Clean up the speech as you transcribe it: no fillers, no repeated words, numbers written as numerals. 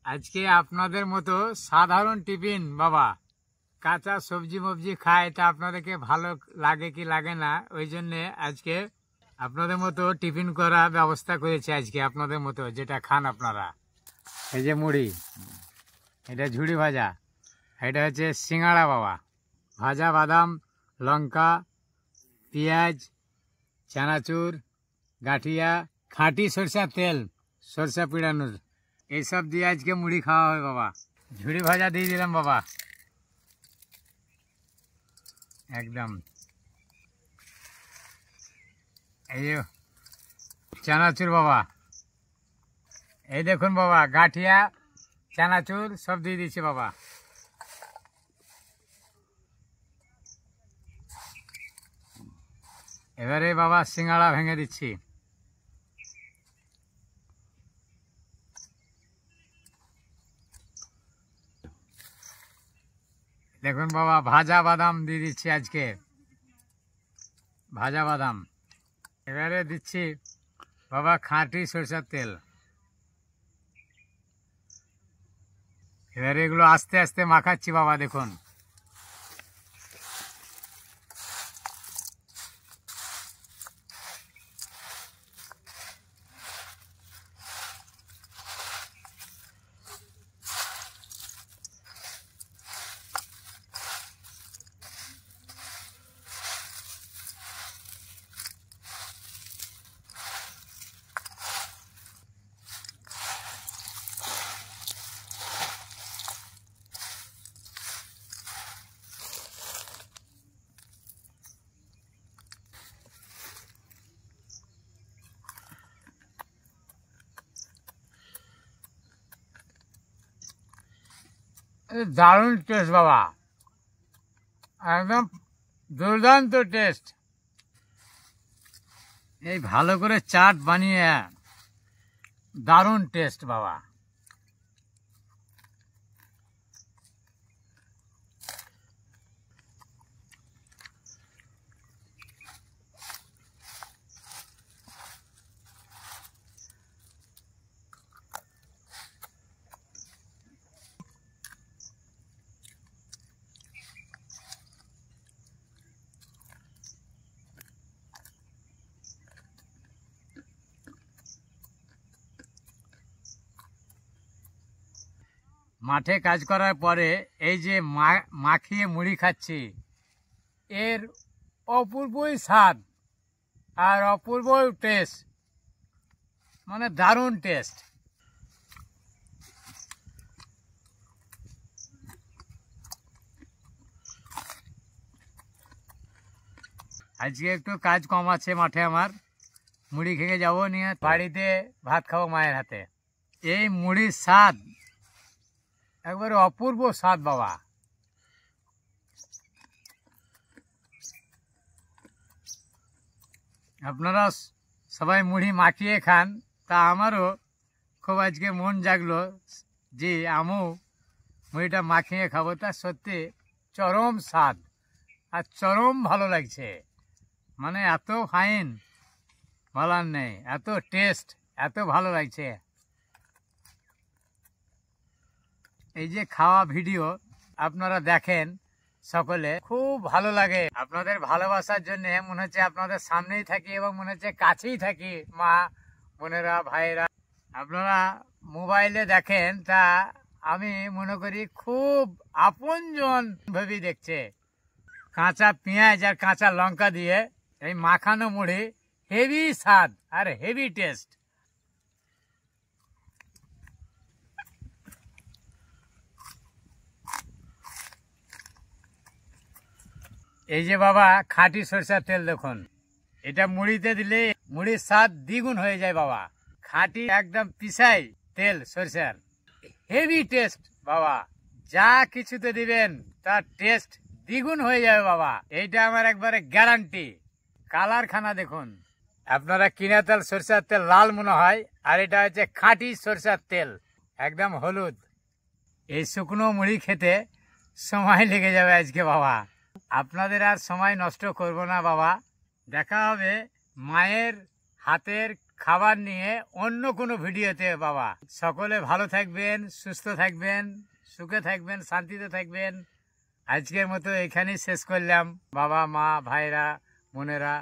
আজকে আপনাদের মতো সাধারণ টিফিন বাবা, কাঁচা সবজি মবজি খায়, তা আপনাদেরকে ভালো লাগে কি লাগে না, ওই জন্য আজকে আপনাদের মতো টিফিন করার ব্যবস্থা করেছি। আজকে আপনাদের মতো যেটা খান আপনারা, এই যে মুড়ি, এটা ঝুড়ি ভাজা, এটা হচ্ছে সিঙ্গাড়া বাবা, ভাজা বাদাম, লঙ্কা, পেঁয়াজ, চানাচুর, গাঠিয়া, খাঁটি সরষার তেল, সরষা পিড়ানোর, এইসব দিয়ে আজকে মুড়ি খাওয়া হয় বাবা। ঝুড়ি ভাজা দিয়ে দিলাম বাবা, একদম। এই যে চানাচুর বাবা, এই দেখুন বাবা, গাঠিয়া, চানাচুর সব দিয়ে দিচ্ছি বাবা। এবারে বাবা সিঙ্গাড়া ভেঙে দিচ্ছি। দেখুন বাবা, ভাজা বাদাম দিয়ে দিচ্ছি আজকে, ভাজা বাদাম। এবারে দিচ্ছি বাবা খাঁটি সরষের তেল। এবারে এগুলো আস্তে আস্তে মাখাচ্ছি বাবা, দেখুন। দারুণ টেস্ট বাবা, একদম দুর্দান্ত টেস্ট। এই ভালো করে চাট বানিয়ে দারুণ টেস্ট বাবা। মাঠে কাজ করার পরে এই যে মাখিয়ে মুড়ি খাচ্ছি, এর অপূর্বই স্বাদ আর অপূর্বই টেস্ট, মানে দারুণ টেস্ট। আজকে একটু কাজ কম আছে মাঠে আমার, মুড়ি খেয়ে যাবো, নিয়ে বাড়িতে ভাত খাবো মায়ের হাতে। এই মুড়ির স্বাদ একবারে অপূর্ব স্বাদ বাবা। আপনারা সবাই মুড়ি মাখিয়ে খান, তা আমারও খুব আজকে মন জাগলো যে আমিও মুড়িটা মাখিয়ে খাবো। তা সত্যি চরম স্বাদ আর চরম ভালো লাগছে, মানে এত ফাইন বলার নেই, এত টেস্ট, এত ভালো লাগছে। এই যে খাওয়া ভিডিও আপনারা দেখেন সকলে, খুব ভালো লাগে। আপনাদের ভালোবাসার জন্য মনে হচ্ছে আপনাদের সামনেই থাকি এবং মনে হচ্ছে কাছেই থাকি। মা বোনেরা, ভাইয়েরা, আপনারা মোবাইলে দেখেন, তা আমি মনে করি খুব আপনজন ভেবে দেখছে। কাঁচা পেঁয়াজ আর কাঁচা লঙ্কা দিয়ে এই মাখানো মুড়ি, হেভি স্বাদ আর হেভি টেস্ট। এই যে বাবা খাঁটি সরষের তেল দেখুন, এটা মুড়িতে দিলে মুড়ির স্বাদ দ্বিগুণ হয়ে যায় বাবা। খাঁটি একদম পিসাই তেল সরষের, হেভি টেস্ট বাবা। যা কিছুতে দিবেন তার টেস্ট দ্বিগুণ হয়ে যাবে বাবা, এইটা আমার একবারে গ্যারান্টি। কালার খানা দেখুন, আপনারা কিনা তেল সরষের তেল লাল মনে হয়, আর এটা হচ্ছে খাঁটি সরষের তেল, একদম হলুদ। এই শুকনো মুড়ি খেতে সময় লেগে যাবে আজকে বাবা। আপনাদের আর সময় নষ্ট করব না বাবা, দেখা হবে মায়ের হাতের খাবার নিয়ে অন্য কোনো ভিডিওতে বাবা। সকলে ভালো থাকবেন, সুস্থ থাকবেন, সুখে থাকবেন, শান্তিতে থাকবেন। আজকের মতো এখানেই শেষ করলাম বাবা, মা, ভাইরা, বোনেরা।